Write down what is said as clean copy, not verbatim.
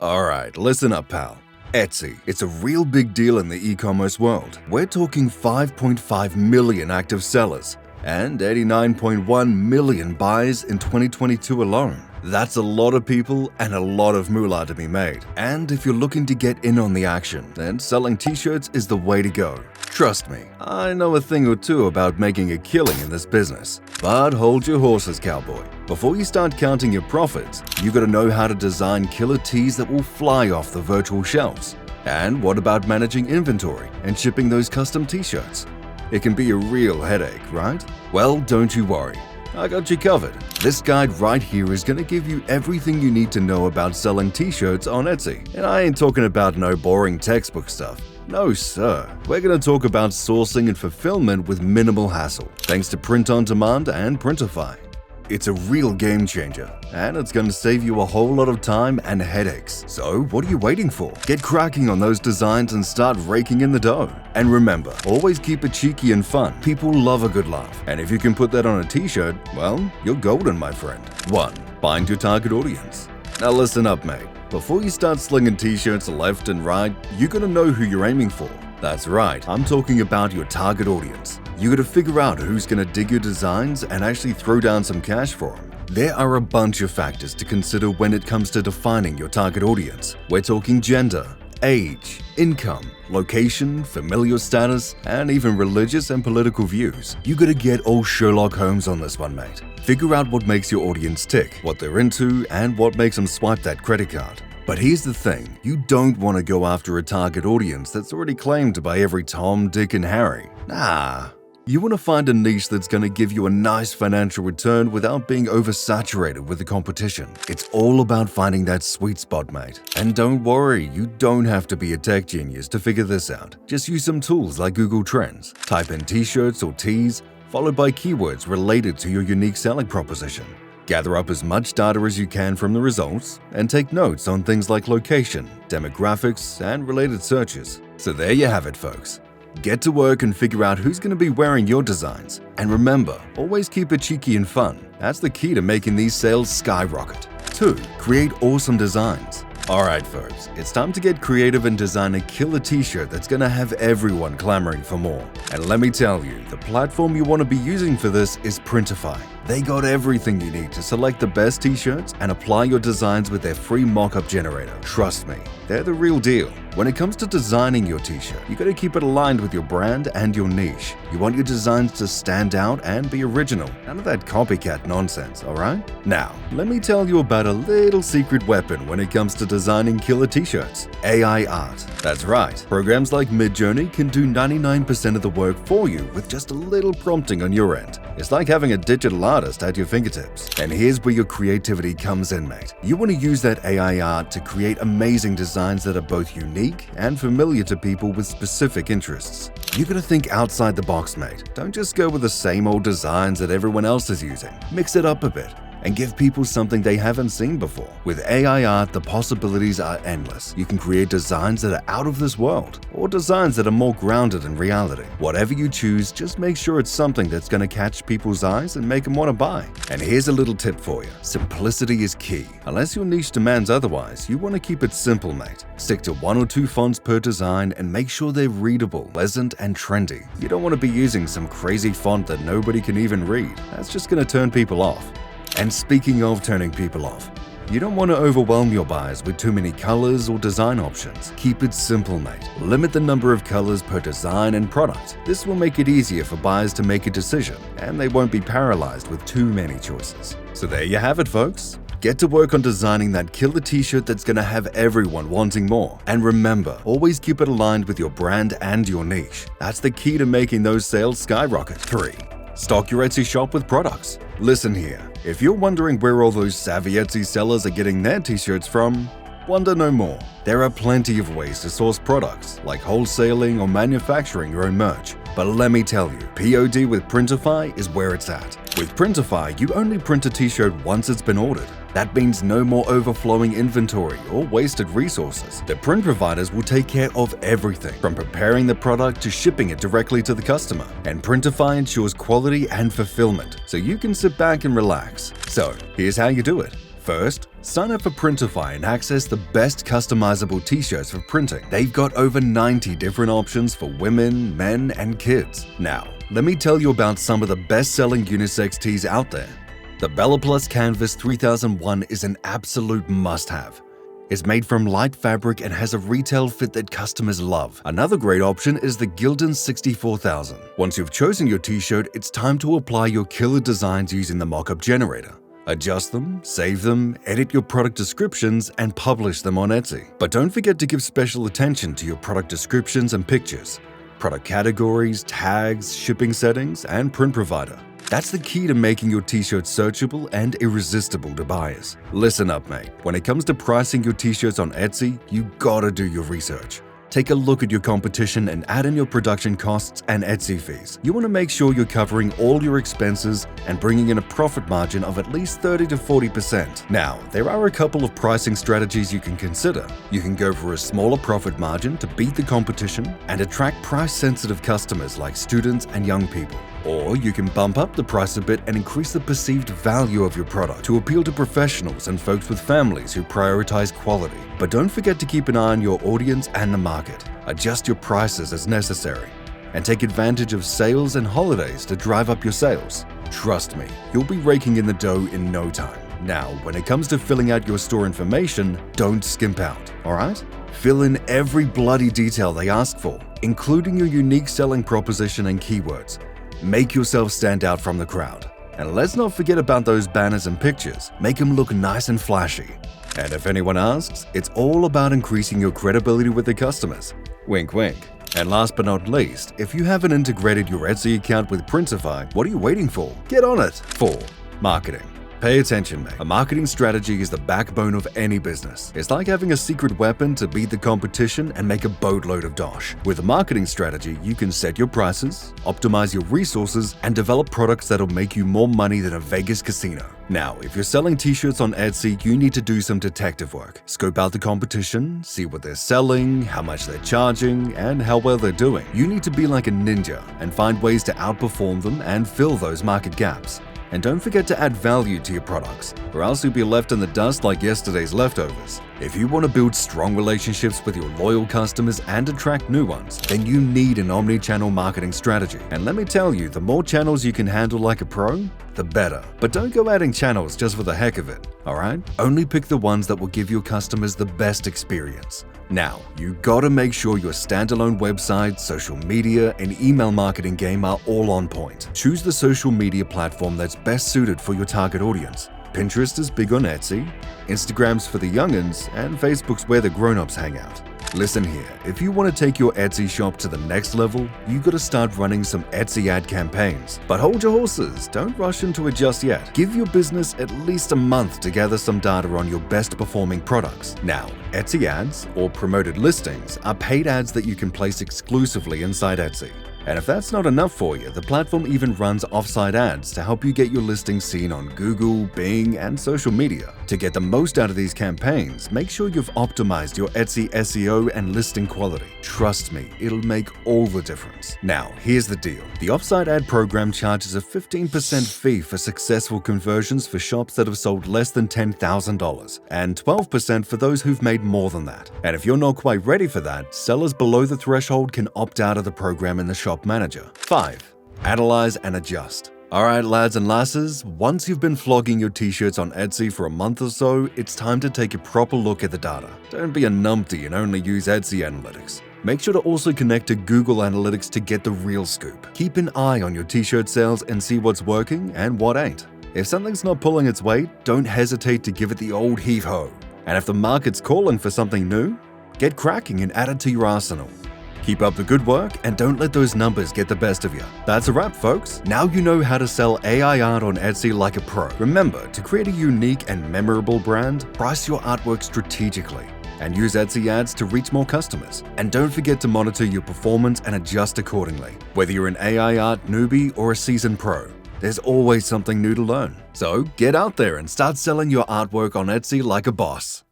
Alright, listen up, pal. Etsy, it's a real big deal in the e-commerce world. We're talking 5.5 million active sellers and 89.1 million buys in 2022 alone. That's a lot of people and a lot of moolah to be made. And if you're looking to get in on the action, then selling t-shirts is the way to go. Trust me, I know a thing or two about making a killing in this business. But hold your horses, cowboy. Before you start counting your profits, you gotta know how to design killer tees that will fly off the virtual shelves. And what about managing inventory and shipping those custom t-shirts? It can be a real headache, right? Well, don't you worry. I got you covered. This guide right here is gonna give you everything you need to know about selling t-shirts on Etsy. And I ain't talking about no boring textbook stuff. No, sir. We're gonna talk about sourcing and fulfillment with minimal hassle, thanks to Print on Demand and Printify. It's a real game changer, and it's going to save you a whole lot of time and headaches. So what are you waiting for? Get cracking on those designs and start raking in the dough. And remember, always keep it cheeky and fun. People love a good laugh, and if you can put that on a t-shirt, well, you're golden, my friend. 1. Find your target audience. Now listen up, mate. Before you start slinging t-shirts left and right, you gotta know who you're aiming for. That's right, I'm talking about your target audience. You gotta figure out who's gonna dig your designs and actually throw down some cash for them. There are a bunch of factors to consider when it comes to defining your target audience. We're talking gender, age, income, location, familial status, and even religious and political views. You gotta get all Sherlock Holmes on this one, mate. Figure out what makes your audience tick, what they're into, and what makes them swipe that credit card. But here's the thing, you don't want to go after a target audience that's already claimed by every Tom, Dick, and Harry. Nah. You want to find a niche that's going to give you a nice financial return without being oversaturated with the competition. It's all about finding that sweet spot, mate. And don't worry, you don't have to be a tech genius to figure this out. Just use some tools like Google Trends. Type in t-shirts or tees, followed by keywords related to your unique selling proposition. Gather up as much data as you can from the results and take notes on things like location, demographics, and related searches. So there you have it, folks. Get to work and figure out who's going to be wearing your designs. And remember, always keep it cheeky and fun. That's the key to making these sales skyrocket. 2. Create awesome designs. Alright folks, it's time to get creative and design a killer t-shirt that's gonna have everyone clamoring for more. And let me tell you, the platform you want to be using for this is Printify. They got everything you need to select the best t-shirts and apply your designs with their free mock-up generator. Trust me, they're the real deal. When it comes to designing your t-shirt, you gotta keep it aligned with your brand and your niche. You want your designs to stand out and be original. None of that copycat nonsense, alright? Now, let me tell you about a little secret weapon when it comes to designing killer t-shirts. AI art. That's right, programs like Midjourney can do 99% of the work for you with just a little prompting on your end. It's like having a digital artist at your fingertips. And here's where your creativity comes in, mate. You want to use that AI art to create amazing designs that are both unique and familiar to people with specific interests. You gotta think outside the box, mate. Don't just go with the same old designs that everyone else is using. Mix it up a bit and give people something they haven't seen before. With AI art, the possibilities are endless. You can create designs that are out of this world, or designs that are more grounded in reality. Whatever you choose, just make sure it's something that's going to catch people's eyes and make them want to buy. And here's a little tip for you. Simplicity is key. Unless your niche demands otherwise, you want to keep it simple, mate. Stick to 1 or 2 fonts per design and make sure they're readable, pleasant, and trendy. You don't want to be using some crazy font that nobody can even read. That's just going to turn people off. And speaking of turning people off, you don't want to overwhelm your buyers with too many colors or design options. Keep it simple, mate. Limit the number of colors per design and product. This will make it easier for buyers to make a decision, and they won't be paralyzed with too many choices. So there you have it, folks. Get to work on designing that killer t-shirt that's gonna have everyone wanting more. And remember, always keep it aligned with your brand and your niche. That's the key to making those sales skyrocket. 3. Stock your Etsy shop with products. Listen here, if you're wondering where all those savvy Etsy sellers are getting their t-shirts from, wonder no more. There are plenty of ways to source products, like wholesaling or manufacturing your own merch. But let me tell you, POD with Printify is where it's at. With Printify, you only print a t-shirt once it's been ordered. That means no more overflowing inventory or wasted resources. The print providers will take care of everything, from preparing the product to shipping it directly to the customer. And Printify ensures quality and fulfillment, so you can sit back and relax. So, here's how you do it. First, sign up for Printify and access the best customizable t-shirts for printing. They've got over 90 different options for women, men, and kids. Now, let me tell you about some of the best-selling unisex tees out there. The Bella Plus Canvas 3001 is an absolute must-have. It's made from light fabric and has a retail fit that customers love. Another great option is the Gildan 64000. Once you've chosen your t-shirt, it's time to apply your killer designs using the mockup generator. Adjust them, save them, edit your product descriptions, and publish them on Etsy. But don't forget to give special attention to your product descriptions and pictures, product categories, tags, shipping settings, and print provider. That's the key to making your t-shirts searchable and irresistible to buyers. Listen up, mate. When it comes to pricing your t-shirts on Etsy, you gotta do your research. Take a look at your competition and add in your production costs and Etsy fees. You want to make sure you're covering all your expenses and bringing in a profit margin of at least 30 to 40%. Now, there are a couple of pricing strategies you can consider. You can go for a smaller profit margin to beat the competition and attract price-sensitive customers like students and young people. Or you can bump up the price a bit and increase the perceived value of your product to appeal to professionals and folks with families who prioritize quality. But don't forget to keep an eye on your audience and the market. Adjust your prices as necessary, and take advantage of sales and holidays to drive up your sales. Trust me, you'll be raking in the dough in no time. Now, when it comes to filling out your store information, don't skimp out, alright? Fill in every bloody detail they ask for, including your unique selling proposition and keywords. Make yourself stand out from the crowd. And let's not forget about those banners and pictures. Make them look nice and flashy. And if anyone asks, it's all about increasing your credibility with the customers. Wink, wink. And last but not least, if you haven't integrated your Etsy account with Printify, what are you waiting for? Get on it! 4. Marketing. Pay attention, mate. A marketing strategy is the backbone of any business. It's like having a secret weapon to beat the competition and make a boatload of dosh. With a marketing strategy, you can set your prices, optimize your resources, and develop products that'll make you more money than a Vegas casino. Now, if you're selling t-shirts on Etsy, you need to do some detective work. Scope out the competition, see what they're selling, how much they're charging, and how well they're doing. You need to be like a ninja and find ways to outperform them and fill those market gaps. And don't forget to add value to your products, or else you'll be left in the dust like yesterday's leftovers. If you want to build strong relationships with your loyal customers and attract new ones, then you need an omni-channel marketing strategy. And let me tell you, the more channels you can handle like a pro, the better. But don't go adding channels just for the heck of it, alright? Only pick the ones that will give your customers the best experience. Now, you gotta make sure your standalone website, social media, and email marketing game are all on point. Choose the social media platform that's best suited for your target audience. Pinterest is big on Etsy, Instagram's for the youngins, and Facebook's where the grown-ups hang out. Listen here, if you want to take your Etsy shop to the next level, you gotta start running some Etsy ad campaigns. But hold your horses, don't rush into it just yet. Give your business at least a month to gather some data on your best performing products. Now, Etsy ads, or promoted listings, are paid ads that you can place exclusively inside Etsy. And if that's not enough for you, the platform even runs off-site ads to help you get your listing seen on Google, Bing, and social media. To get the most out of these campaigns, make sure you've optimized your Etsy SEO and listing quality. Trust me, it'll make all the difference. Now, here's the deal. The off-site ad program charges a 15% fee for successful conversions for shops that have sold less than $10,000, and 12% for those who've made more than that. And if you're not quite ready for that, sellers below the threshold can opt out of the program in the shop manager. 5. Analyze and adjust. Alright lads and lasses, once you've been flogging your t-shirts on Etsy for a month or so, it's time to take a proper look at the data. Don't be a numpty and only use Etsy Analytics. Make sure to also connect to Google Analytics to get the real scoop. Keep an eye on your t-shirt sales and see what's working and what ain't. If something's not pulling its weight, don't hesitate to give it the old heave-ho. And if the market's calling for something new, get cracking and add it to your arsenal. Keep up the good work and don't let those numbers get the best of you. That's a wrap, folks. Now you know how to sell AI art on Etsy like a pro. Remember, to create a unique and memorable brand, price your artwork strategically and use Etsy ads to reach more customers. And don't forget to monitor your performance and adjust accordingly. Whether you're an AI art newbie or a seasoned pro, there's always something new to learn. So get out there and start selling your artwork on Etsy like a boss.